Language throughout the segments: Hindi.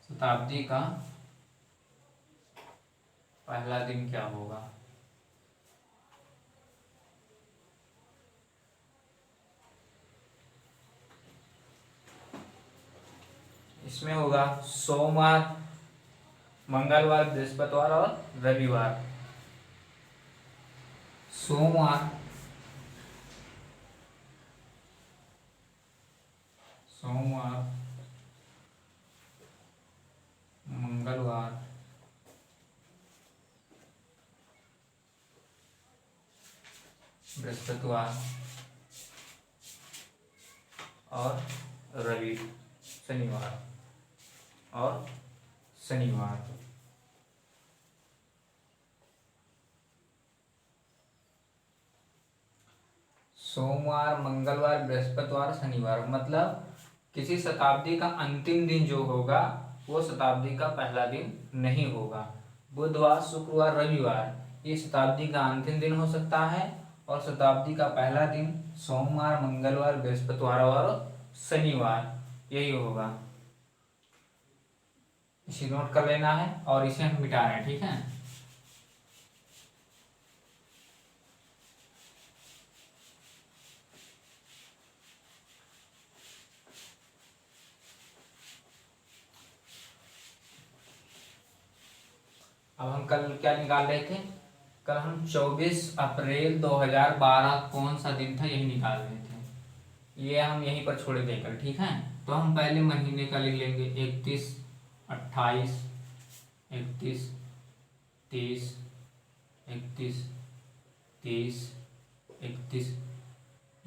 शताब्दी का पहला दिन क्या होगा? इसमें होगा सोमवार, मंगलवार, बृहस्पतिवार और रविवार। सोमवार, मंगलवार, बृहस्पतिवार और शनिवार और शनिवार। सोमवार, मंगलवार, बृहस्पतिवार, शनिवार, मतलब किसी शताब्दी का अंतिम दिन जो होगा वो शताब्दी का पहला दिन नहीं होगा। बुधवार, शुक्रवार, रविवार ये शताब्दी का अंतिम दिन हो सकता है और शताब्दी का पहला दिन सोमवार, मंगलवार, बृहस्पतिवार और शनिवार यही होगा। इसे नोट कर लेना है और इसे हम मिटा रहे हैं, ठीक है। अब हम कल क्या निकाल रहे थे? कल हम 24 अप्रैल 2012 कौन सा दिन था यही निकाल रहे थे। ये हम यहीं पर छोड़ देकर, ठीक है। तो हम पहले महीने का लिख लेंगे 31, 28, 31, 30, 31, 30, 31,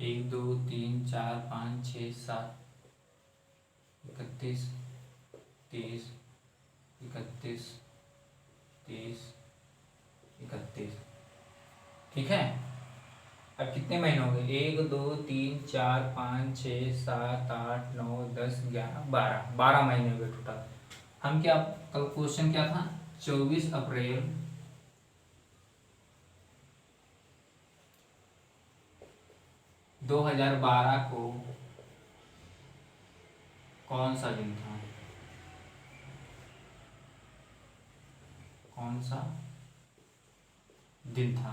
1, 2, 3, 4, 5, 6, 7, 31, 30, 31, 30, 31, ठीक है। अब कितने महीने हो गए? 1, 2, 3, 4, 5, 6, 7, 8, 9, 10, 11, 12, 12 महीने हो गए टोटल। हम क्या, कल क्वेश्चन क्या था? 24 अप्रैल 2012 को कौन सा दिन था? कौन सा दिन था?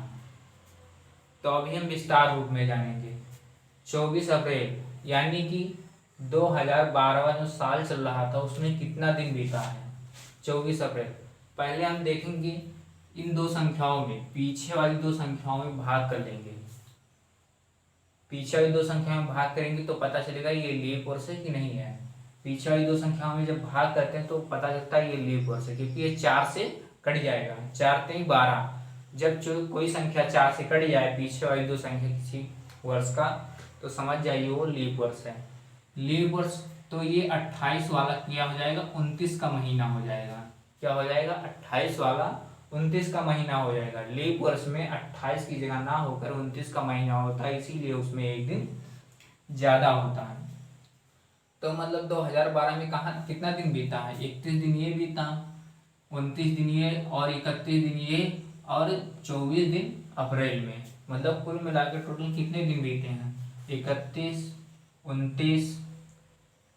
तो अभी हम विस्तार रूप में जानेंगे। 24 अप्रैल यानी कि 2012 जो साल चल रहा था उसमें कितना दिन बीता है? 24 अप्रैल। पहले हम देखेंगे इन दो संख्याओं में, पीछे वाली दो संख्याओं में भाग कर लेंगे। पीछे वाली दो संख्याओं में भाग करेंगे तो पता चलेगा ये लीप वर्ष है कि नहीं है। पीछे वाली दो संख्याओं में जब भाग करते हैं तो पता चलता है ये लीप वर्ष है, क्योंकि ये 4 से कट जाएगा। 4 3 12। जब जो कोई संख्या 4 से कट जाए पीछे वाली दो संख्या किसी वर्ष का, तो समझ जाइए वो लीप वर्ष है। लीप वर्ष तो ये 28 वाला क्या हो जाएगा? 29 का महीना हो जाएगा। क्या हो जाएगा? 28 वाला 29 का महीना हो जाएगा। लीप वर्ष में 28 की जगह ना होकर 29 का महीना होता है, इसीलिए उसमें एक दिन ज्यादा होता है। तो मतलब 2012 में कहा कितना दिन बीता है? 31 दिन ये बीता, 29 दिन ये और 31 दिन ये और 24 दिन अप्रैल में। मतलब कुल मिलाकर टोटल कितने दिन बीते हैं? 31, 29,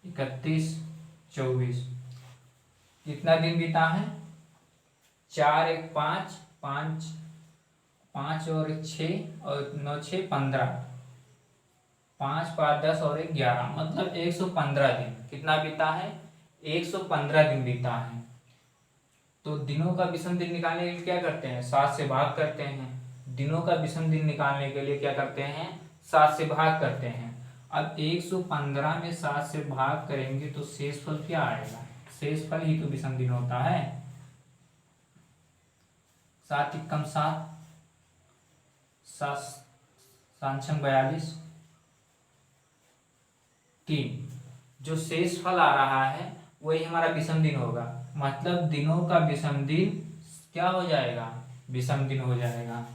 31, 24। कितना दिन बीता है? 4 1 5, 5 5 और 1 6 और 9 6 15, 5 5 10 और 1 11, मतलब 115 दिन। कितना बीता है? 115 दिन बीता है। तो दिनों का विषम दिन निकालने के लिए क्या करते हैं? 7 से भाग करते हैं। दिनों का विषम दिन निकालने के लिए क्या करते हैं? 7 से भाग करते हैं। अब 115 में 7 से भाग करेंगे तो शेषफल क्या आएगा? शेषफल ही तो विषम दिन होता है। 7 × 7, 7 7 42, 3। जो शेषफल आ रहा है वही हमारा विषम दिन होगा। मतलब दिनों का विषम दिन क्या हो जाएगा? विषम दिन हो जाएगा।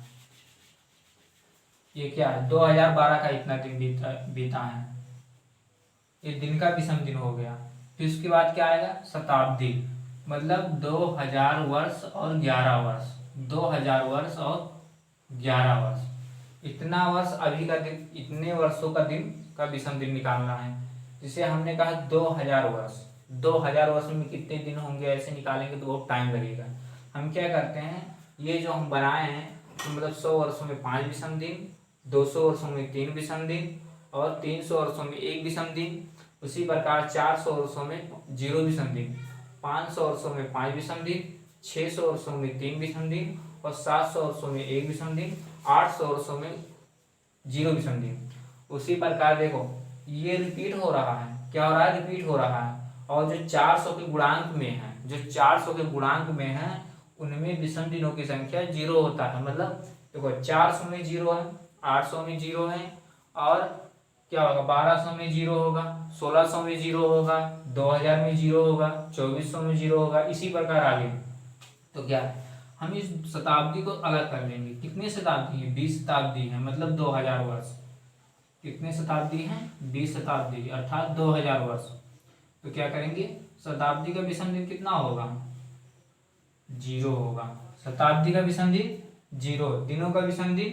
ये क्या है? 2012 का इतना दिन बीता है, ये दिन का विषम दिन हो गया। फिर उसके बाद क्या आएगा? शताब्दी, मतलब 2000 वर्ष और 11 वर्ष। 2000 वर्ष और 11 वर्ष, इतना वर्ष अभी का दिन, इतने वर्षों का दिन का विषम दिन निकालना है। जिसे हमने कहा 2000 वर्ष। 2000 वर्ष में कितने दिन होंगे ऐसे निकालेंगे तो बहुत टाइम लगेगा। हम क्या करते हैं, ये जो हम बनाए हैं तो मतलब 100 वर्षों में 5 विषम दिन, 200 वर्षों में 3 विषम दिन और 300 वर्षों में 1 विषम दिन। उसी प्रकार 400 वर्षों में 0 विषम दिन, 500 वर्षों में 5 विषम दिन, 600 वर्षों में 3 विषम दिन और 700 वर्षों में 1 विषम दिन, 800 वर्षों में 0 विषम दिन। उसी प्रकार देखो ये रिपीट हो रहा है, क्या हो रहा है, रिपीट हो रहा है। और जो 400 के गुणांक में है, जो 400 के गुणांक में है उनमें विषम दिनों की संख्या 0 होता है। मतलब देखो 400 में 0 है, 800 में 0 है और क्या होगा, 1200 में 0 होगा, 1600 में 0 होगा, 2000 में 0 होगा, 2400 में 0 होगा, इसी प्रकार आगे। तो क्या है, हम इस शताब्दी को अलग कर लेंगे। कितनी शताब्दी है, 20 शताब्दी है, मतलब 2000 वर्ष। कितने शताब्दी हैं, 20 शताब्दी अर्थात 2000 वर्ष। तो क्या करेंगे, शताब्दी का विषम दिन कितना होगा, 0 होगा। शताब्दी का विषम दिन 0, दिनों का विषम दिन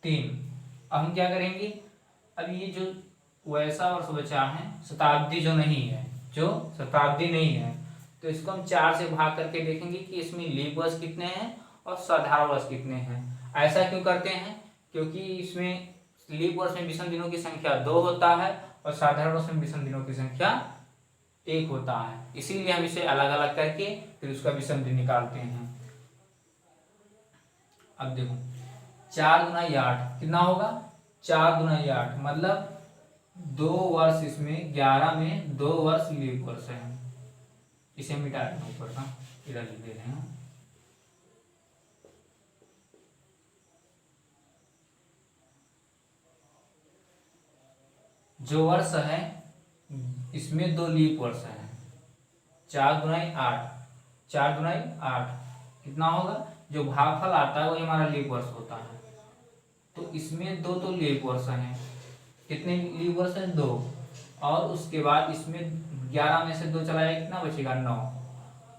3। अब हम क्या करेंगे, अब ये जो वैसा वर्ष बचा है शताब्दी जो नहीं है, जो शताब्दी नहीं है, तो इसको हम 4 से भाग करके देखेंगे कि इसमें लीप वर्ष कितने हैं और साधारण वर्ष कितने हैं। ऐसा क्यों करते हैं, क्योंकि इसमें लीप वर्ष में विषम दिनों की संख्या 2 होता है और साधारण वर्ष में विषम दिनों की संख्या 1 होता है। इसीलिए हम इसे अलग अलग करके फिर उसका विषम दिन निकालते हैं। अब देखो 4 गुना 8 कितना होगा, 4 गुना 8 मतलब 2 वर्ष, इसमें 11 में 2 वर्ष लीप वर्ष है। इसे मिटा देना ऊपर का, इधर लिख दे रहे हैं। जो वर्ष है इसमें 2 लीप वर्ष है। 4 गुना 8, 4 गुना 8 कितना होगा, जो भागफल आता है वही हमारा लीप वर्ष होता है। तो इसमें 2 तो लीप वर्ष हैं। कितने लीप वर्ष है, 2। और उसके बाद इसमें 11 में से 2 चला जाएगा, कितना बचेगा, 9।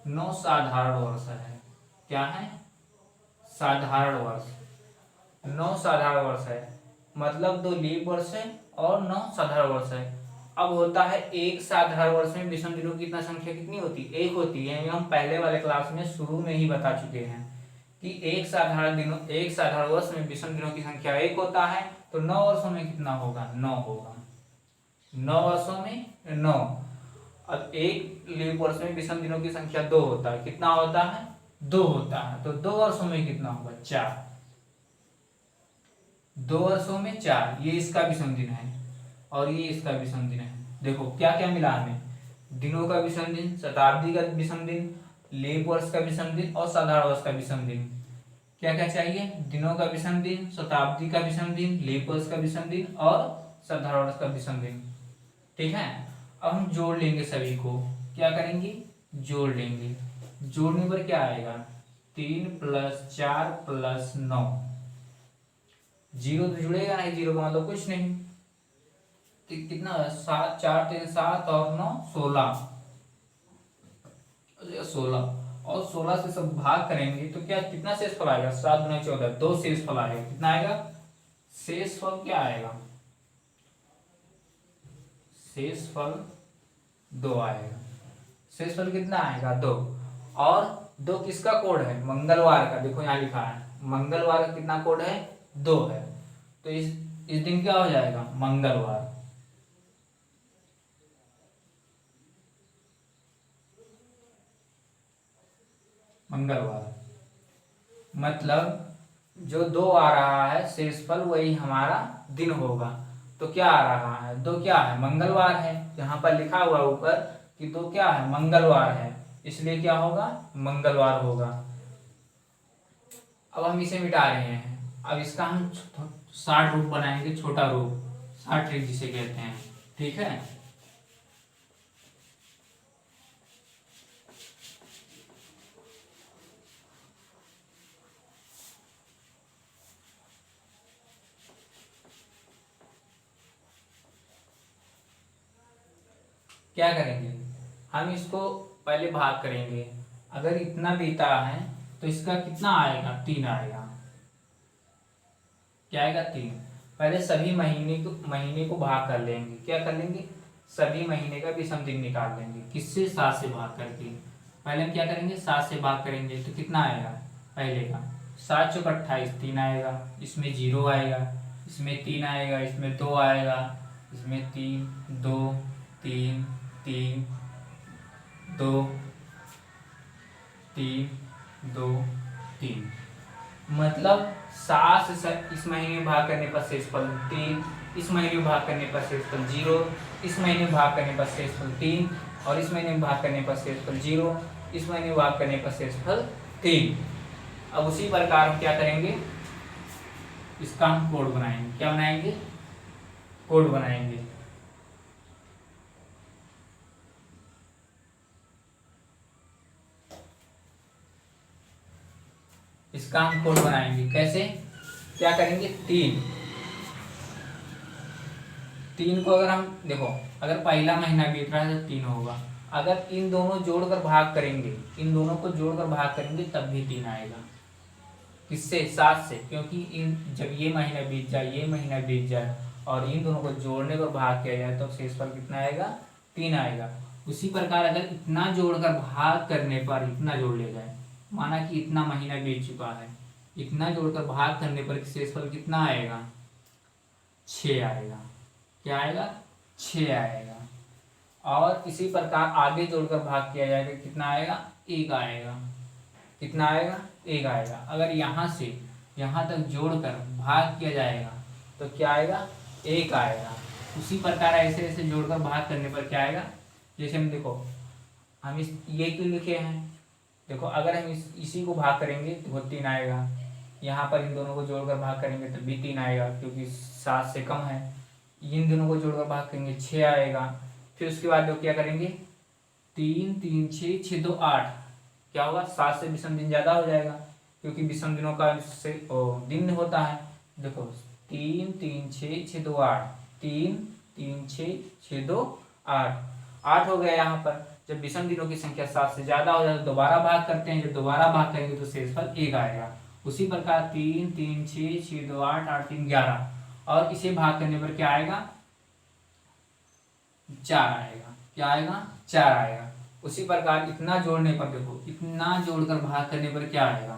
9 साधारण वर्ष है। क्या है, साधारण वर्ष। 9 साधारण वर्ष है, मतलब 2 लीप वर्ष है और 9 साधारण वर्ष है। अब होता है एक साधारण वर्ष में विषम दिनों की कितना संख्या कितनी होती है, 1 होती है। हम पहले वाले क्लास में शुरू में ही बता चुके हैं कि एक साधारण वर्ष में विषम दिनों की संख्या 1 होता है। तो 9 वर्षों में कितना होगा, 9 होगा। 9 वर्षों में 9। अब एक लीप वर्ष में विषम दिनों की संख्या 2 होता है, कितना होता है, 2 होता है। तो 2 वर्षों में कितना होगा, 4। 2 वर्षों में 4, ये इसका विषम दिन है और ये इसका विषम दिन है। देखो क्या क्या मिला हमें, दिनों का विषम दिन, शताब्दी का विषम दिन, लीप वर्ष का विषम दिन और साधारण वर्ष का विषम दिन। क्या क्या चाहिए, दिनों का विषम दिन, शताब्दी का विषम दिन, लीप वर्ष का विषम दिन और साधारण वर्ष का विषम दिन। ठीक है, अब हम जोड़ लेंगे सभी को। क्या करेंगे, जोड़ लेंगे। जोड़ने पर क्या आएगा, 3 + 4 + 9। 0 तो जुड़ेगा नहीं, 0 का मतलब कुछ नहीं। कितना, 7, 4 3 7 और 9 16। 16 और 16 से सब भाग करेंगे तो क्या, कितना शेषफल आएगा, 7 गुना 14, 2 शेषफल आएगा। कितना आएगा, शेषफल क्या आएगा, शेषफल 2 आएगा। शेषफल कितना आएगा, 2। और 2 किसका कोड है, मंगलवार का। देखो यहाँ लिखा है मंगलवार का कितना कोड है, 2 है। तो इस दिन क्या हो जाएगा, मंगलवार। मंगलवार मतलब जो 2 आ रहा है शेषफल वही हमारा दिन होगा। तो क्या आ रहा है, 2 क्या है, मंगलवार है। यहाँ पर लिखा हुआ ऊपर कि 2 क्या है, मंगलवार है, इसलिए क्या होगा, मंगलवार होगा। अब हम इसे मिटा रहे हैं। अब इसका हम शॉर्ट रूप बनाएंगे, छोटा रूप, शॉर्ट ट्रिक जिसे कहते हैं। ठीक है, क्या करेंगे, हम इसको पहले भाग करेंगे। अगर इतना बीता है तो इसका कितना आएगा, 3 आएगा। क्या आएगा, 3। पहले सभी महीने को भाग कर लेंगे। क्या कर लेंगे, सभी महीने का विषम दिन निकाल लेंगे। किससे? 7 से भाग करके। पहले हम क्या करेंगे? 7 से भाग करेंगे तो कितना आएगा? पहले का 7 चौक 28, 3 आएगा, इसमें 0 आएगा, इसमें 3 आएगा, इसमें 2 आएगा, इसमें 3 2 3 3 2 3 2 3, मतलब 7 से इस महीने में भाग करने पर शेषफल 3, इस महीने में भाग करने पर शेषफल 0, इस महीने में भाग करने पर शेषफल 3, और इस महीने में भाग करने पर शेषफल 0, इस महीने में भाग करने पर शेषफल 3। अब उसी प्रकार हम क्या करेंगे? इसका हम कोड बनाएंगे। क्या बनाएंगे? कोड बनाएंगे। इसका हम कोड बनाएंगे। कैसे? क्या करेंगे? 3 को अगर हम देखो, अगर पहला महीना बीत रहा है तो 3 होगा। अगर इन दोनों जोड़कर भाग करेंगे, इन दोनों को जोड़कर भाग करेंगे तब भी 3 आएगा। किससे? 7 से, क्योंकि इन जब ये महीना बीत जाए, ये महीना बीत जाए और इन दोनों को जोड़ने पर भाग किया जाए तो शेषफल कितना आएगा? 3 आएगा। उसी प्रकार अगर इतना जोड़कर भाग करने पर इतना जोड़ ले जाए, माना कि इतना महीना बीत चुका है, इतना जोड़कर भाग करने पर शेषफल कितना आएगा? 6 आएगा। क्या आएगा? 6 आएगा। और इसी प्रकार आगे जोड़कर भाग किया जाएगा, कितना आएगा? 1 आएगा। कितना आएगा? 1 आएगा। अगर यहाँ से यहाँ तक जोड़कर भाग किया जाएगा तो क्या आएगा? 1 आएगा। उसी प्रकार ऐसे ऐसे जोड़कर भाग करने पर क्या आएगा? जैसे हम देखो, हम इस ये क्यों लिखे हैं? देखो, अगर हम इसी को भाग करेंगे तो 3 आएगा। यहाँ पर इन दोनों को जोड़कर भाग करेंगे तो भी 3 आएगा, क्योंकि 7 से कम है। इन दोनों को जोड़कर भाग करेंगे 6 आएगा। फिर उसके बाद जो क्या करेंगे? 3 3 6 6 2 8, क्या होगा? 7 से विषम दिन ज्यादा हो जाएगा, क्योंकि विषम दिनों का से दिन होता है। देखो, 3 3 6 6 2 8, 3 3 6 6 2 8, 8 हो गया। यहाँ पर जब विषम दिनों की संख्या 7 से ज्यादा हो जाए तो दोबारा भाग करते हैं। जब दोबारा भाग करेंगे तो शेषफल 1 आएगा। उसी प्रकार 3 3 6 6 2 8 8 3 11, और इसे भाग करने पर क्या आएगा? 4 आएगा। क्या आएगा? 4 आएगा। उसी प्रकार इतना जोड़ने पर देखो, इतना जोड़कर भाग करने पर क्या आएगा?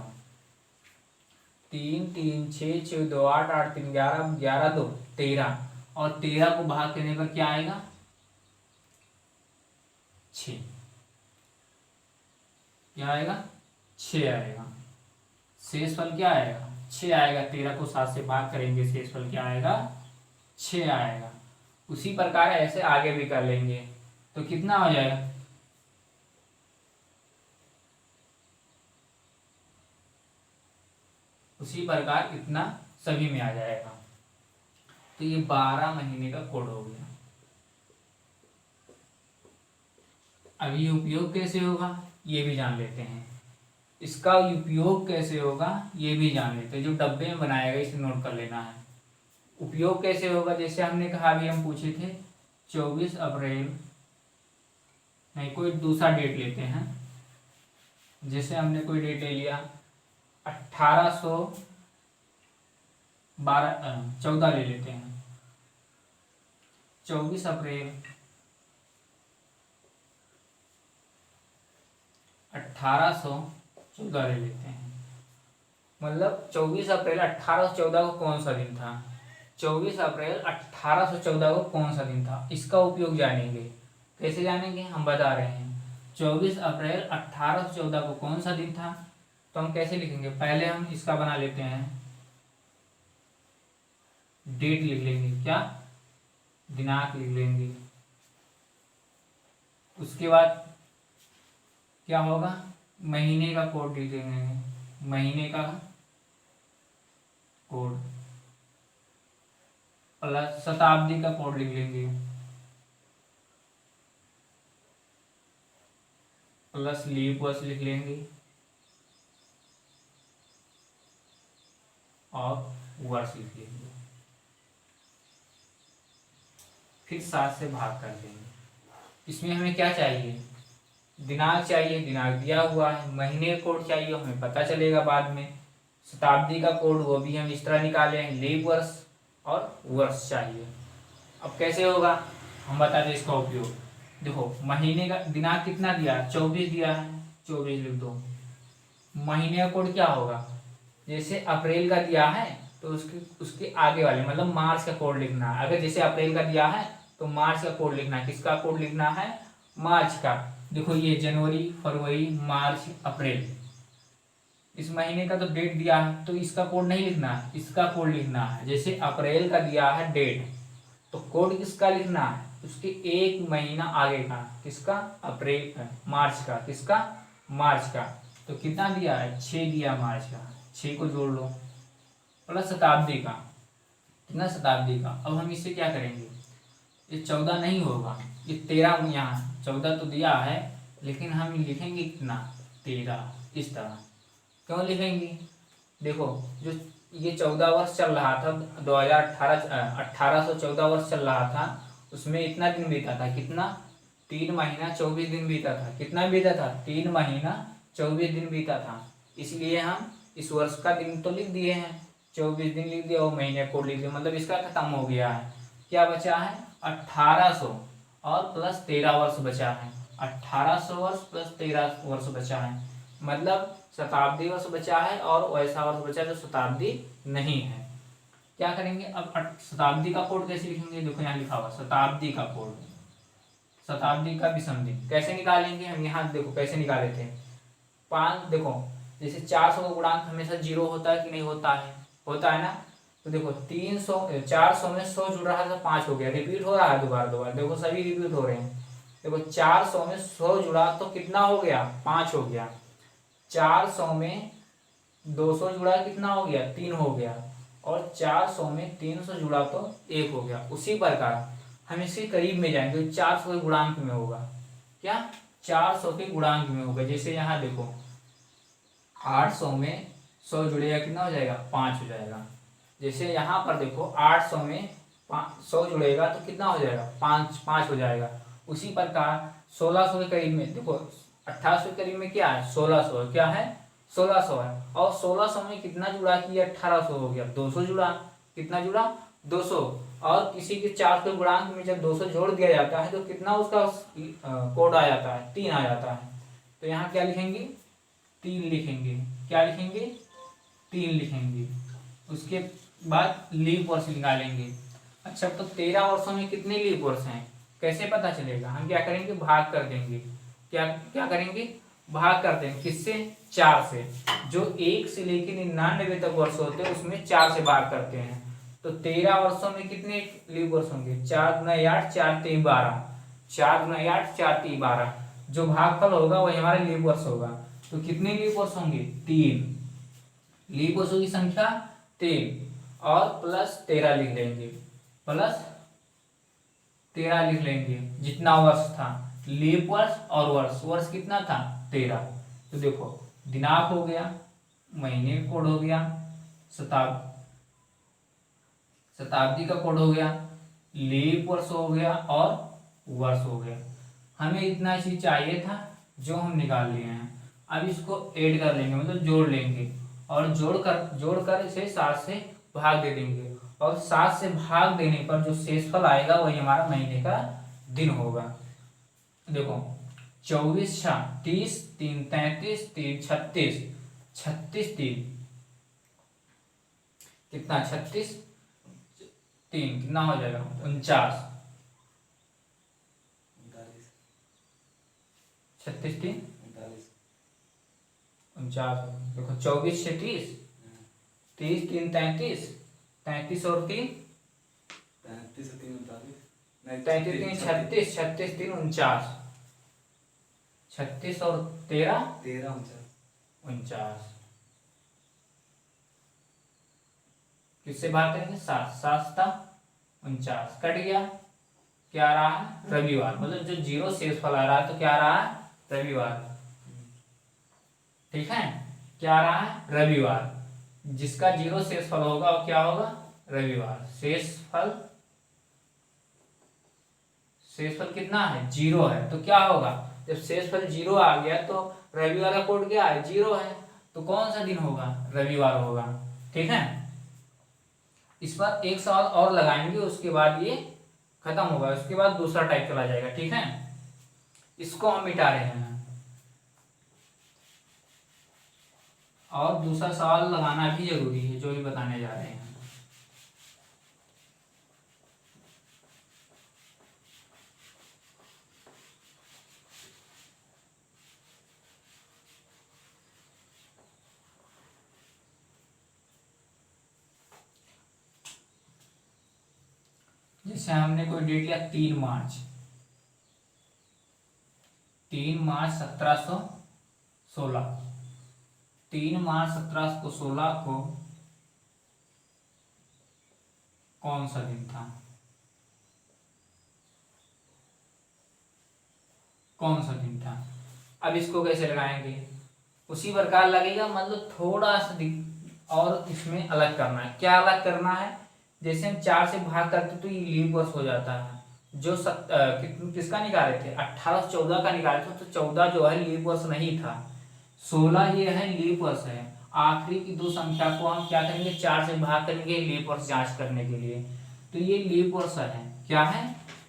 3 3 6 6 2 8 8 3 11, 11 2 13, और 13 को भाग करने पर क्या आएगा? 6। क्या आएगा? 6 आएगा। शेषफल क्या आएगा? 6 आएगा। 13 को 7 से भाग करेंगे, शेषफल क्या आएगा? 6 आएगा। उसी प्रकार ऐसे आगे भी कर लेंगे तो कितना हो जाएगा? उसी प्रकार इतना सभी में आ जाएगा। तो ये 12 महीने का कोड हो गया। अब ये उपयोग कैसे होगा ये भी जान लेते हैं। इसका उपयोग कैसे होगा ये भी जान लेते हैं। जो डब्बे में बनाया गया इसे नोट कर लेना है। उपयोग कैसे होगा? जैसे हमने कहा, अभी हम पूछे थे 24 अप्रैल, नहीं कोई दूसरा डेट लेते हैं। जैसे हमने कोई डेट ले लिया 14 ले लेते हैं। 24 अप्रैल 1814 ले लेते हैं। मतलब 24 अप्रैल 1814 को कौन सा दिन था? 24 अप्रैल 1814 को कौन सा दिन था, इसका उपयोग जानेंगे। कैसे जानेंगे? हम बता रहे हैं। 24 अप्रैल 1814 को कौन सा दिन था, तो हम कैसे लिखेंगे? पहले हम इसका बना लेते हैं, डेट लिख लेंगे। क्या? दिनांक लिख लेंगे। उसके बाद क्या होगा? महीने का कोड लिख लेंगे। महीने का कोड प्लस शताब्दी का कोड लिख लेंगे, प्लस लीप वर्ष लिख लेंगे, और वर्ष लिख लेंगे। फिर 7 से भाग कर देंगे। इसमें हमें क्या चाहिए? दिनांक चाहिए, दिनांक दिया हुआ है। महीने का कोड चाहिए, हमें पता चलेगा बाद में। शताब्दी का कोड वो भी हम इस तरह निकाले हैं। लीप वर्ष और वर्ष चाहिए। अब कैसे होगा? हम बताते हैं इसका उपयोग। देखो महीने का दिनांक कितना दिया, 24 दिया है, 24 लिख दो। महीने का कोड क्या होगा, जैसे अप्रैल का दिया है तो उसके उसके आगे वाले मतलब मार्च का कोड लिखना है। अगर जैसे अप्रैल का दिया है तो मार्च का कोड लिखना है। किसका कोड लिखना है, मार्च का। देखो ये जनवरी, फरवरी, मार्च, अप्रैल, इस महीने का तो डेट दिया है तो इसका कोड नहीं लिखना है, इसका कोड लिखना है। जैसे अप्रैल का दिया है डेट तो कोड किसका लिखना है, उसके एक महीना आगे का। किसका, अप्रैल, मार्च का। किसका, मार्च का। तो कितना दिया है, 6 दिया मार्च का, 6 को जोड़ लो प्लस शताब्दी का। कितना, शताब्दी का। अब हम इससे क्या करेंगे, ये 14 नहीं होगा, ये 13, यहाँ 14 तो दिया है लेकिन हम लिखेंगे कितना, 13। इस तरह क्यों लिखेंगे, देखो जो ये 14 वर्ष चल रहा था 2018, 1814 वर्ष चल रहा था, उसमें इतना दिन बीता था, कितना, 3 महीना 24 दिन बीता था। कितना बीता था, 3 महीना 24 दिन बीता था। इसलिए हम इस वर्ष का दिन तो लिख दिए हैं, 24 दिन लिख दिया और महीने को लिख दिया, मतलब इसका खत्म हो गया है। क्या बचा है, 1800 और प्लस 13 वर्ष बचा है। 1800 वर्ष प्लस 13 वर्ष बचा है, मतलब शताब्दी वर्ष बचा है और वैसा वर्ष बचा जो शताब्दी नहीं है। क्या करेंगे अब, शताब्दी का कोड कैसे लिखेंगे, देखो यहाँ लिखा हुआ शताब्दी का कोड, शताब्दी का विषम दिन कैसे निकालेंगे हम, यहाँ देखो कैसे निकाले थे। 5, देखो जैसे 400 का गुणांक हमेशा 0 होता है कि नहीं होता है, होता है ना। तो देखो 300, 400 में 100 जुड़ रहा था, 5 हो गया, रिपीट हो रहा है दोबारा दोबारा, देखो सभी रिपीट हो रहे हैं। देखो 400 में 100 जुड़ा तो कितना हो गया, 5 हो गया। 400 में 200 जुड़ा कितना हो गया, 3 हो गया। और 400 में 300 जुड़ा तो 1 हो गया। उसी प्रकार हम इसके करीब में जाएंगे, 400 के गुणांक में होगा। क्या, 400 के गुणांक में होगा। जैसे यहाँ देखो 800 में 100 जुड़ेगा कितना हो जाएगा, 5 हो जाएगा। जैसे यहाँ पर देखो 800 में 100 जुड़ेगा तो कितना हो जाएगा, 5 हो जाएगा। उसी प्रकार 1600 के करीब में देखो, 1800 के करीब में क्या है, 1600, क्या है, 1600 है। और 1600 में कितना जुड़ा कि 1800 हो गया, 200 जुड़ा। कितना जुड़ा, 200। और किसी के 4 के गुणांक में जब 200 जोड़ दिया जाता है तो कितना उसका कोड आ जाता है, 3 आ जाता है। तो यहाँ क्या लिखेंगे, 3 लिखेंगे। क्या लिखेंगे, 3 लिखेंगे। उसके बाद लीप वर्ष निकालेंगे। अच्छा तो 13 वर्षों में कितने लीप वर्ष हैं, कैसे पता चलेगा, हम क्या करेंगे, भाग कर देंगे। क्या क्या करेंगे, भाग कर देंगे। किससे, 4 से। जो 1 से लेकर 99 तक वर्ष होते हैं उसमें 4 से भाग करते हैं। तो 13 वर्षों में कितने लीप वर्ष होंगे, 4 गुना 8, 4 3 12, 4 गुना 8, 4 3 12। जो भागफल होगा वही हमारा लीप वर्ष होगा। तो कितने लीप वर्ष होंगे, 3। लीप वर्षों की संख्या 3 और प्लस 13 लिख लेंगे, प्लस 13 लिख लेंगे। जितना वर्ष था, लीप वर्ष और वर्ष कितना था, 13। तो देखो दिनांक हो गया, महीने का कोड हो गया, शताब्दी का कोड हो गया, लीप वर्ष हो गया और वर्ष हो गया। हमें इतना चीज चाहिए था जो हम निकाल लिए हैं। अब इसको ऐड कर लेंगे, मतलब जोड़ लेंगे, और जोड़कर इसे 7 से भाग दे देंगे। और 7 से भाग देने पर जो शेषफल आएगा वही हमारा महीने का दिन होगा। देखो 24 6 30, 3 33, 3 36, 36 3 कितना, 36 3 कितना हो जाएगा, 49, 36 3 49। देखो 24 से 30, 30 3 33, 33 और 3 33 3 36, 36 3 49, 36 और 13 49। किससे भाग करेंगे, 7, 7 था 49, कट गया। क्या आ रहा है, रविवार। मतलब जो 0 शेषफल आ रहा है तो क्या आ रहा है, रविवार। ठीक है, क्या आ रहा है, रविवार। जिसका 0 शेषफल होगा वो क्या होगा, रविवार। शेषफल कितना है, 0 है। तो क्या होगा, जब शेषफल 0 आ गया तो रविवार का कोड क्या है, 0 है। तो कौन सा दिन होगा, रविवार होगा। ठीक है, इस पर एक सवाल और लगाएंगे, उसके बाद ये खत्म होगा, उसके बाद दूसरा टाइप चला जाएगा। ठीक है, इसको हम मिटा रहे हैं और दूसरा सवाल लगाना भी जरूरी है जो भी बताने जा रहे हैं। जैसे हमने कोई डेट लिया 3 मार्च, 3 मार्च 1716, 3 मार्च 1716 को कौन सा दिन था, कौन सा दिन था। अब इसको कैसे लगाएंगे, उसी प्रकार लगेगा, मतलब थोड़ा सा और इसमें अलग करना है। क्या अलग करना है, जैसे हम 4 से भाग करते तो ये लीप वर्ष हो जाता है। जो किसका निकाले थे, 1814 का निकाले थे, तो 14 जो है लीप वर्ष नहीं था, 16 ये है लीप वर्ष है। आखिरी की दो संख्या को हम क्या करेंगे, 4 से भाग करेंगे लीप वर्ष जांच करने के लिए। तो ये लीप वर्ष है, क्या है,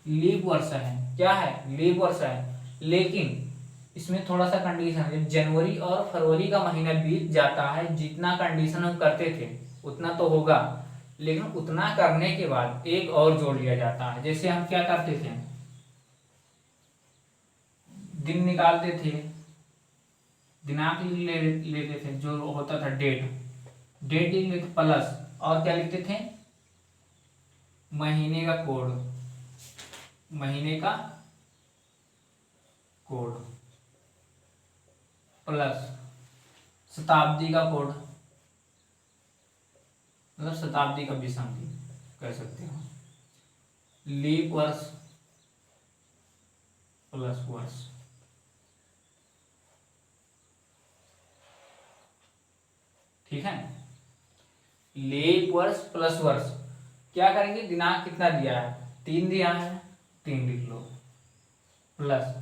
लीप वर्ष है, क्या है, लीप वर्ष है। लेकिन इसमें थोड़ा सा कंडीशन है, जब जनवरी और फरवरी का महीना बीत जाता है, जितना कंडीशन हम करते थे उतना तो होगा, लेकिन उतना करने के बाद एक और जोड़ लिया जाता है। जैसे हम क्या करते थे, दिन निकालते थे, दिनांक लेते थे, जो होता था डेट, डेट लिखते प्लस, और क्या लिखते थे, महीने का कोड, महीने का कोड प्लस शताब्दी का कोड, मतलब शताब्दी का विषंति कह सकते हो, लीप वर्ष प्लस वर्ष। ठीक है, लीप वर्ष प्लस वर्ष। क्या करेंगे, दिनांक कितना दिया है, 3 दिया है, 3 लिख लो, प्लस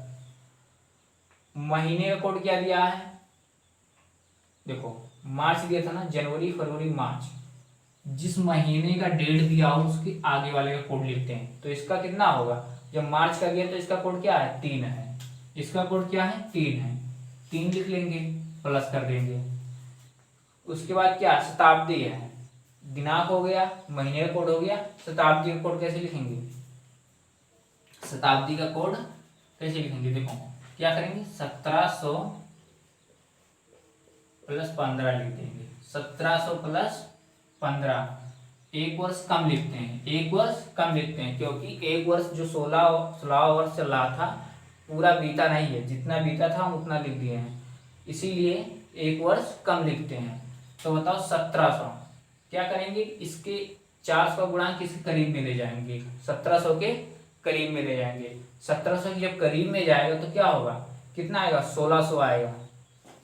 महीने का कोड क्या दिया है, देखो मार्च दिया था ना, जनवरी फरवरी मार्च, जिस महीने का डेट दिया हो उसके आगे वाले का कोड लिखते हैं। तो इसका कितना होगा, जब मार्च का दिया तो इसका कोड क्या है, 3 है, इसका कोड क्या है, 3 है, 3 लिख लेंगे, प्लस कर देंगे। उसके बाद क्या, शताब्दी है, दिनांक हो गया, महीने का कोड हो गया, शताब्दी का कोड कैसे लिखेंगे, शताब्दी का कोड कैसे लिखेंगे, देखो क्या करेंगे, 1700 प्लस 15 लिख देंगे, 1700 प्लस 15, एक वर्ष कम लिखते हैं, एक वर्ष कम लिखते हैं, क्योंकि एक वर्ष जो 16 वर्ष चल रहा था पूरा बीता नहीं है, जितना बीता था हम उतना लिख दिए हैं, इसीलिए एक वर्ष कम लिखते हैं। तो बताओ 1700, क्या करेंगे, इसके 400 गुणांक इसके करीब में ले जाएंगे, 1700 के करीब में ले जाएंगे। 1700 जब करीब में जाएगा तो क्या होगा, कितना आएगा, 1600 आएगा।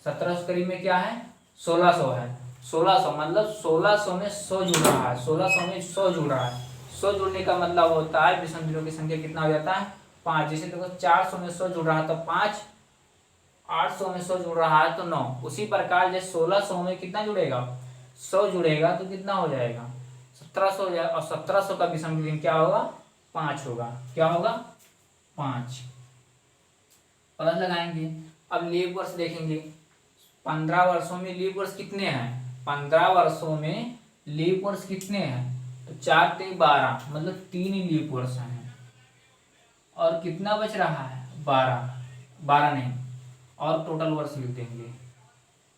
1700 करीब में क्या है, 1600 है, 1600 मतलब 1600 में 100 जुड़ रहा है, 1600 में 100 जुड़ रहा है। 100 जुड़ने का मतलब होता है विषम दिनों की संख्या कितना हो जाता है, 5। जैसे देखो 400 में 100 जुड़ रहा है तो 5, 800 में 100 जुड़ रहा है तो 9। उसी प्रकार जैसे 1600 में कितना जुड़ेगा, 100 जुड़ेगा तो कितना हो जाएगा, 1700 हो जाएगा, और 1700 का विषम दिन क्या होगा, 5 होगा, क्या होगा, 5। प्लस लगाएंगे। अब लीप वर्ष देखेंगे, 15 वर्षों में लीप वर्ष कितने हैं, 15 वर्षों में लीप वर्ष कितने हैं, तो 4 3 12, मतलब 3 ही लीप वर्ष हैं। और कितना बच रहा है, 12, 12 नहीं, और टोटल वर्ष लिख देंगे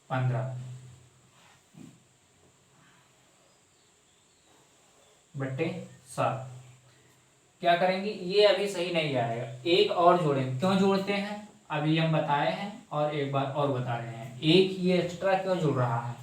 15 बट्टे 7। क्या करेंगे, ये अभी सही नहीं आएगा, एक और जोड़ेंगे। क्यों जोड़ते हैं अभी हम बताए हैं, और एक बार और बता रहे हैं, एक ये एक्स्ट्रा क्यों जुड़ रहा है,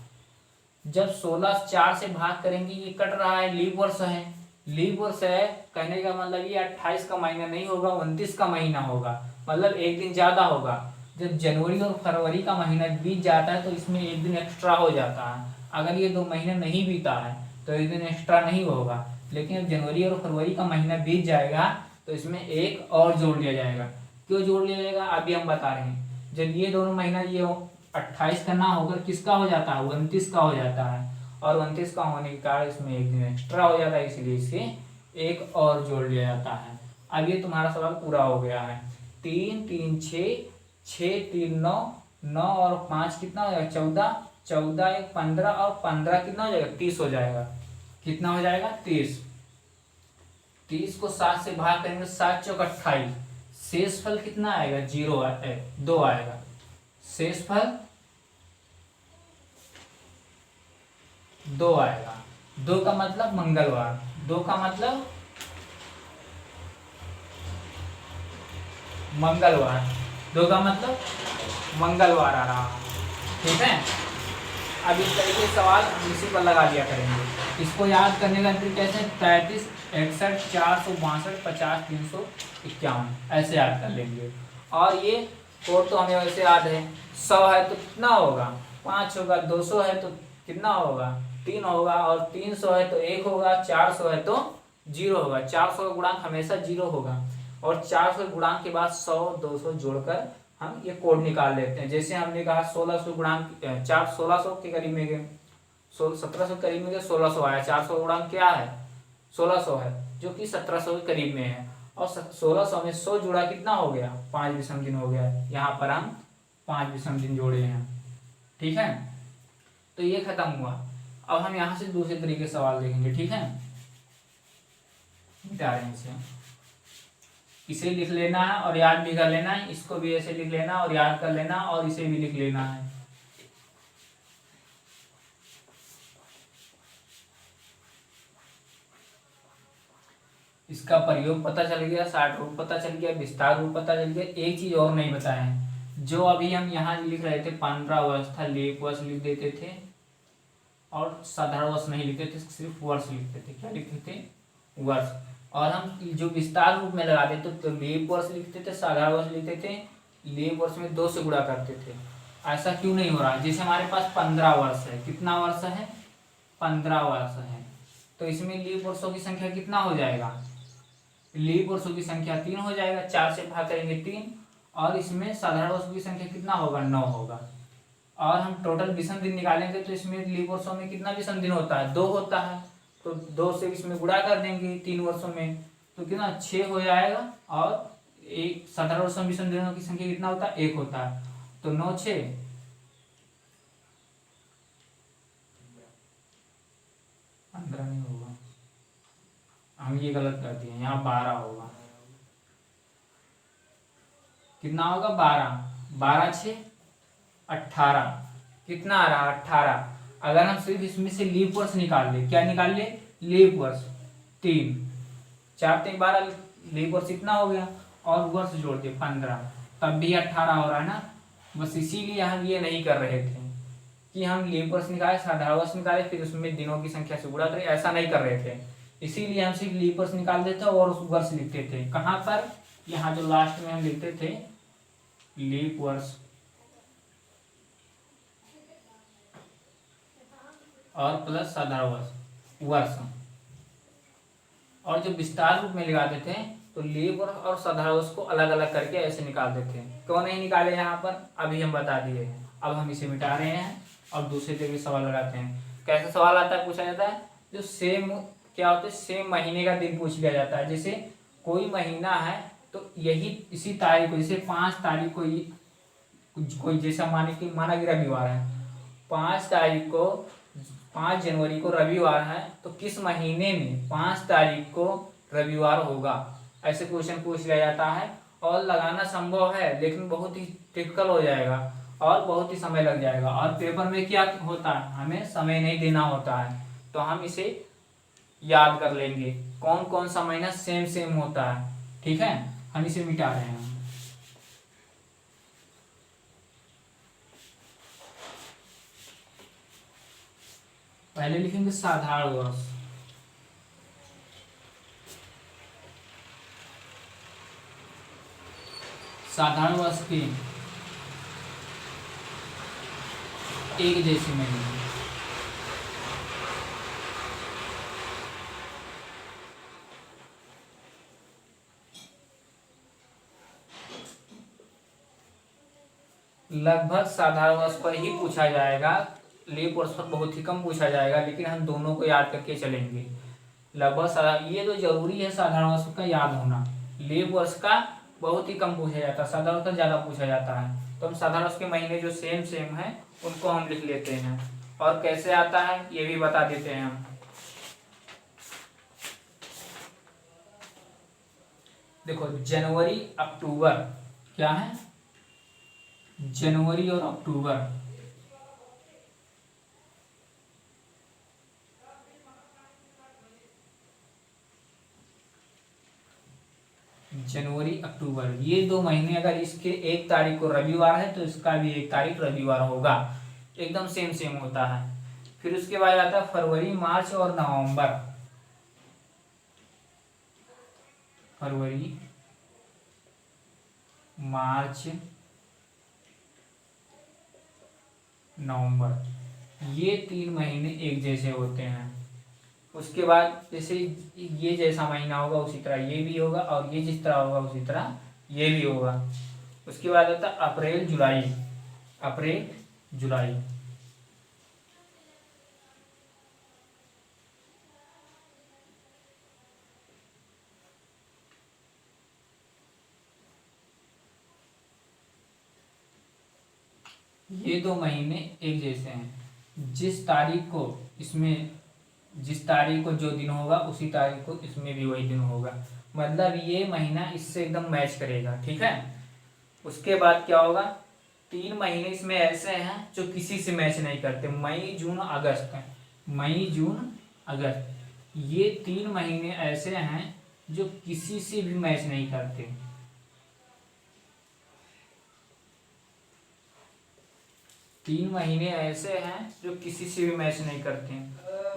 जब 16 4 से भाग करेंगे ये कट रहा है, लीप वर्ष है, लीप वर्ष है, कहने का मतलब ये 28 का महीना नहीं होगा, 29 का महीना होगा, मतलब एक दिन ज्यादा होगा। जब जनवरी और फरवरी का महीना बीत जाता है तो इसमें एक दिन एक्स्ट्रा हो जाता है। अगर ये 2 महीने नहीं बीता है तो एक दिन एक्स्ट्रा नहीं होगा, लेकिन जब जनवरी और फरवरी का महीना बीत जाएगा तो इसमें एक और जोड़ लिया जाएगा। क्यों जोड़ लिया जाएगा अभी हम बता रहे हैं। जब ये दोनों महीना ये 28 का ना होकर किसका हो जाता है, 29 का हो जाता है, और 29 का होने के कारण इसमें एक दिन एक्स्ट्रा हो जाता है, इसलिए इसे एक और जोड़ लिया जाता है। अब ये तुम्हारा सवाल पूरा हो गया है। 3 3 6, 6 3 9, 9 और 5 कितना हो जाएगा 14, 14 1 15 और 15 कितना हो जाएगा 30 हो जाएगा। कितना हो जाएगा 30। 30 को 7 से भाग करेंगे, 7 चौक 28, शेषफल कितना आएगा 2 आएगा। शेषफल 2 आएगा। 2 का मतलब मंगलवार, 2 का मतलब मंगलवार, 2 का मतलब मंगलवार आ रहा। ठीक है, अब इस तरीके के सवाल हम इसी पर लगा दिया करेंगे। इसको याद करने का ट्रिक कैसे, 33 61 462 50 351 ऐसे याद कर लेंगे। और ये कोड तो हमें वैसे याद है। 100 है तो कितना होगा 5 होगा, 200 है तो कितना होगा 3 होगा, और 300 है तो 1 होगा, 400 है तो 0 होगा। 400 का गुणांक हमेशा 0 होगा, और 400 के गुणांक के बाद 100 200 जोड़कर हम ये कोड निकाल लेते हैं। जैसे हमने कहा 1600 गुणांक 1600 के करीब में गए, 1700 के करीब में गए, 1600 आया। 400 गुणांक क्या है 1600 है, जो कि 1700 के करीब में है। और 1600 में 100 जुड़ा कितना हो गया 5 विषम दिन हो गया। यहाँ पर हम 5 विषम दिन जोड़े हैं। ठीक है, तो ये खत्म हुआ। अब हम यहाँ से दूसरे तरीके से सवाल देखेंगे। ठीक है, मिटा रहे हैं इसे लिख लेना है और याद भी कर लेना है। इसको भी ऐसे लिख लेना और याद कर लेना, और इसे भी लिख लेना है। इसका प्रयोग पता चल गया, शार्ट रूप पता चल गया, विस्तार रूप पता चल गया। एक चीज और नहीं बताए हैं, जो अभी हम यहाँ लिख रहे थे 15 वर्ष था, लीप वर्ष लिख देते थे और साधारण वर्ष नहीं लिखते थे, सिर्फ वर्ष लिखते थे। क्या लिखते थे वर्ष। और हम जो विस्तार रूप में लगा देते तो लीप वर्ष लिखते थे, साधारण वर्ष लिखते थे, लीप वर्ष में 2 से गुणा करते थे। ऐसा क्यों नहीं हो रहा। जैसे हमारे पास 15 वर्ष है, कितना वर्ष है 15 वर्ष है, तो इसमें लीप वर्षों की संख्या कितना हो जाएगा, लीप वर्षों की संख्या 3 हो जाएगा, 4 से भाग करेंगे 3, और इसमें साधारण वर्षों की संख्या कितना होगा 9 होगा। और हम टोटल विषम दिन निकालेंगे तो इसमें लीप वर्षों में कितना विषम दिन होता है 2 होता है, तो 2 से इसमें गुणा कर देंगे 3 वर्षों में, तो कितना 6 हो जाएगा। और एक साधारण वर्षों में विषम दिनों की संख्या कितना होता है 1 होता है, तो 9 6 15 नहीं होगा, हम ये गलत कर दिए, यहाँ 12 होगा। कितना होगा 12, 12 6 18, कितना आ रहा 18। अगर हम सिर्फ इसमें से लीप वर्ष निकाल ले, क्या निकाल ले लीप वर्ष 3 4 3 12, लीप वर्ष इतना हो गया, और वर्ष जोड़ दे 15, तब भी 18 हो रहा है ना। बस इसीलिए हम ये नहीं कर रहे थे कि हम लीप वर्ष निकाले, साधारण वर्ष निकाले, फिर उसमें दिनों की संख्या से गुणा करें, ऐसा नहीं कर रहे थे। इसीलिए हम सिर्फ लीप वर्ष निकाल देते और उस वर्ष लिखते थे। कहाँ पर, यहाँ जो लास्ट में हम लिखते थे लीप वर्ष और प्लस साधारण वर्ष, और जो विस्तार रूप में लगाते थे तो लीप वर्ष और साधारण वर्ष को अलग अलग करके ऐसे निकाल देते हैं। क्यों नहीं निकाले यहाँ पर, अभी हम बता दिए हैं। अब हम इसे मिटा रहे हैं और दूसरे तरीके से सवाल लगाते हैं। कैसे सवाल आता है, पूछा जाता है जो सेम क्या होता है, सेम महीने का दिन पूछ लिया जाता है। जैसे कोई महीना है तो यही इसी तारीख को, जैसे 5 तारीख को कोई जैसा माना कि रविवार है, 5 तारीख को 5 जनवरी को रविवार है, तो किस महीने में 5 तारीख को रविवार होगा, ऐसे क्वेश्चन पूछ लिया जाता है। और लगाना संभव है लेकिन बहुत ही टिपिकल हो जाएगा और बहुत ही समय लग जाएगा, और पेपर में क्या होता है हमें समय नहीं देना होता है, तो हम इसे याद कर लेंगे कौन कौन सा महीना सेम सेम होता है। ठीक है, हम इसे मिटा रहे हैं। पहले लिखेंगे साधारण वर्ष, साधारण वर्ष की एक जैसी महीने, लगभग साधारण वर्ष पर ही पूछा जाएगा, लीप वर्ष पर बहुत ही कम पूछा जाएगा, लेकिन हम दोनों को याद करके चलेंगे। लगभग ये तो जरूरी है साधारण वर्ष का याद होना, लीप वर्ष का बहुत ही कम पूछा जाता है, साधारणतः ज्यादा पूछा जाता है। तो हम साधारण उसके महीने जो सेम सेम है उनको हम लिख लेते हैं, और कैसे आता है ये भी बता देते हैं हम। देखो जनवरी अक्टूबर क्या है, जनवरी और अक्टूबर, जनवरी अक्टूबर ये 2 महीने, अगर इसके 1 तारीख को रविवार है तो इसका भी 1 तारीख रविवार होगा, एकदम सेम सेम होता है। फिर उसके बाद आता है फरवरी, मार्च और नवंबर। फरवरी, मार्च, नवंबर ये 3 महीने एक जैसे होते हैं। उसके बाद जैसे ये जैसा महीना होगा उसी तरह ये भी होगा, और ये जिस तरह होगा उसी तरह ये भी होगा। उसके बाद आता है अप्रैल जुलाई, अप्रैल जुलाई, ये 2 महीने एक जैसे हैं। जिस तारीख को इसमें, जिस तारीख को जो दिन होगा उसी तारीख को इसमें भी वही दिन होगा, मतलब ये महीना इससे एकदम मैच करेगा, ठीक है। उसके बाद क्या होगा, 3 महीने इसमें ऐसे हैं जो किसी से मैच नहीं करते, मई जून अगस्त, मई जून अगस्त ये 3 महीने ऐसे हैं जो किसी से भी मैच नहीं करते। 3 महीने ऐसे हैं जो किसी से भी मैच नहीं करते।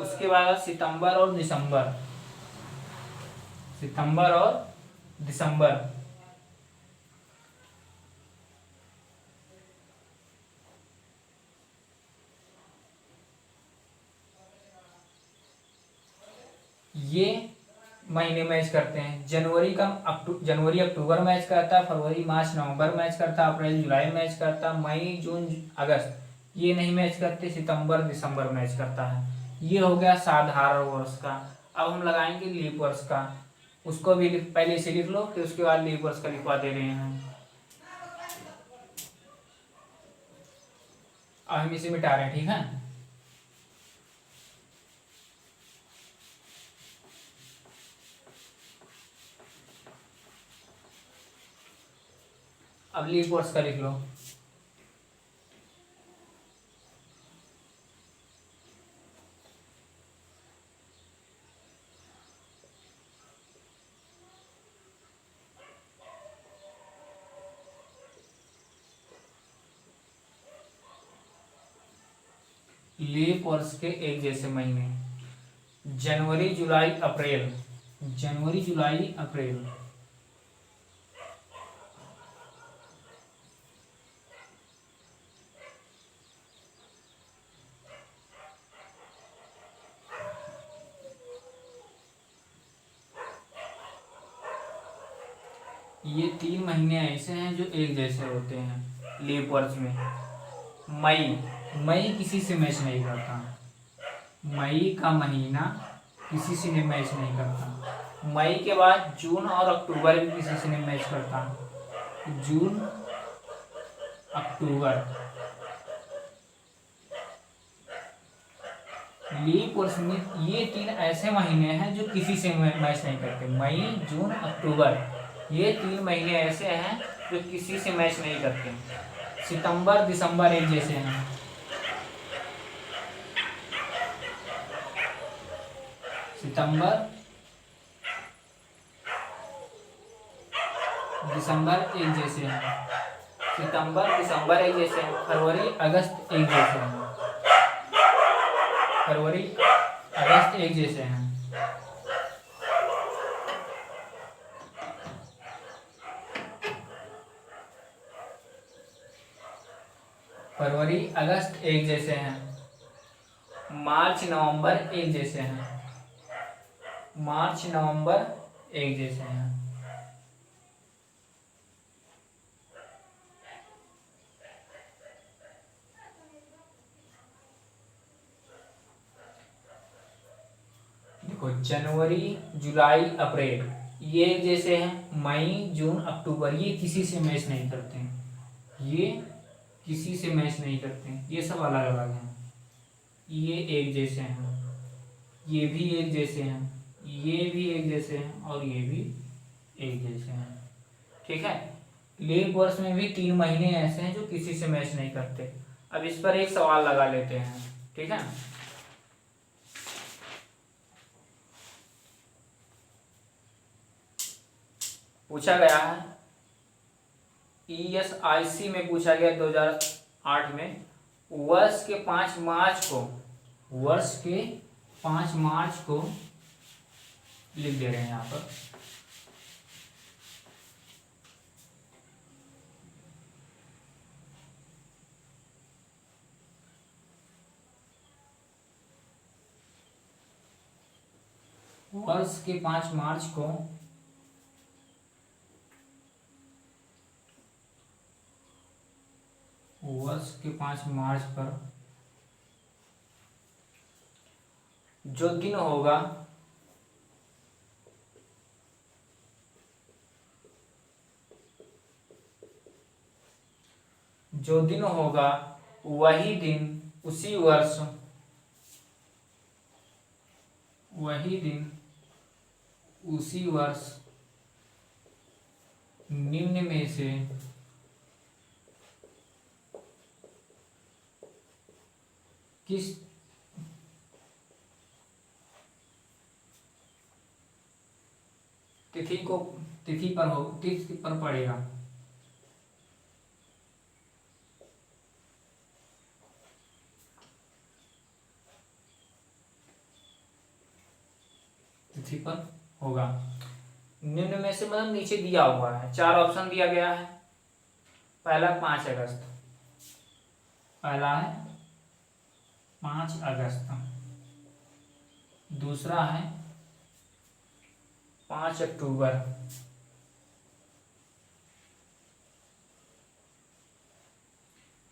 उसके बाद सितंबर और दिसंबर, सितंबर और दिसंबर ये महीने मैच करते हैं। जनवरी अक्टूबर मैच करता है, फरवरी मार्च नवंबर मैच करता है, अप्रैल जुलाई मैच करता है, मई जून अगस्त ये नहीं मैच करते, सितंबर दिसंबर मैच करता है। ये हो गया साधारण वर्ष का। अब हम लगाएंगे लीप वर्ष का, उसको भी पहले इसे लिख लो, फिर उसके बाद लीप वर्ष का लिखवा दे रहे हैं। अब हम इसे मिटा रहे हैं, ठीक है। अब लीप वर्ष का लिख लो। लीप वर्ष के एक जैसे महीने, जनवरी जुलाई अप्रैल, जनवरी जुलाई अप्रैल, ये 3 महीने ऐसे हैं जो एक जैसे होते हैं लीप वर्ष में। मई, मई किसी से मैच नहीं करता, मई का महीना किसी से नहीं मैच नहीं करता। मई के बाद जून और अक्टूबर भी किसी से नहीं मैच करता, जून अक्टूबर। लीप वर्ष में ये 3 ऐसे महीने हैं जो किसी से मैच नहीं करते, मई जून अक्टूबर ये 3 महीने ऐसे हैं जो किसी से मैच नहीं करते। सितंबर दिसंबर एक जैसे हैं, सितंबर दिसंबर एक जैसे हैं, सितंबर दिसंबर एक जैसे हैं। फरवरी अगस्त एक जैसे हैं, फरवरी अगस्त एक जैसे हैं। फरवरी अगस्त एक जैसे हैं। मार्च नवंबर एक जैसे हैं, मार्च नवंबर एक जैसे हैं। देखो जनवरी जुलाई अप्रैल ये एक जैसे हैं, मई जून अक्टूबर, ये किसी से मैच नहीं करते हैं, ये किसी से मैच नहीं करते हैं, ये सब अलग अलग हैं। ये एक जैसे हैं, ये भी एक जैसे हैं, ये भी एक जैसे हैं, और ये भी एक जैसे हैं। ठीक है, लीप वर्ष में भी 3 महीने ऐसे हैं जो किसी से मैच नहीं करते। अब इस पर एक सवाल लगा लेते हैं। ठीक है, पूछा गया है ESIC में पूछा गया 2008 में, वर्ष के 5 मार्च को, वर्ष के 5 मार्च को लिख दे रहे हैं यहाँ पर, वर्ष के 5 मार्च को वर्ष के 5 मार्च पर जो दिन होगा वही दिन उसी वर्ष, वही दिन उसी वर्ष निम्न में से किस तिथि पर पड़ेगा। तिथि पर होगा, निम्न में से मतलब नीचे दिया हुआ है, 4 ऑप्शन दिया गया है। पहला 5 अगस्त, पहला है 5 अगस्त, दूसरा है 5 अक्टूबर,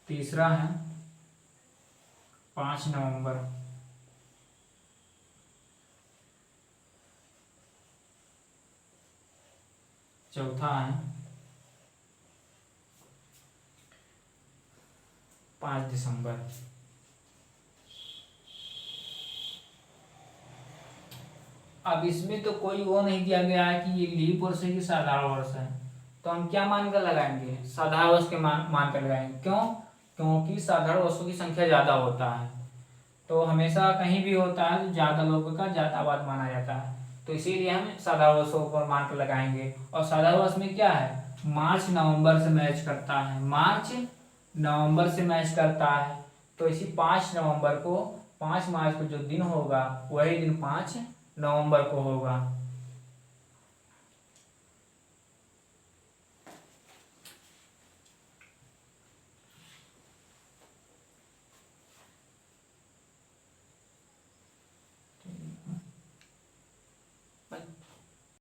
तीसरा है 5 नवंबर, चौथा है 5 दिसंबर। अब इसमें तो कोई वो नहीं दिया गया है कि ये लीप वर्ष है कि साधारण वर्ष है, तो हम क्या मानकर लगाएंगे, साधारण वर्ष के मान कर लगाएंगे। क्यों? क्योंकि साधारण वर्षों की संख्या ज्यादा होता है, तो हमेशा कहीं भी होता है तो ज्यादा लोगों का ज्यादावाद माना जाता है, तो इसीलिए हम साधारण वर्षों पर मान कर लगाएंगे। और साधारण वर्ष में क्या है, मार्च नवंबर से मैच करता है, मार्च नवंबर से मैच करता है, तो इसी 5 नवंबर को, 5 मार्च को जो दिन होगा वही दिन 5 नवंबर को होगा।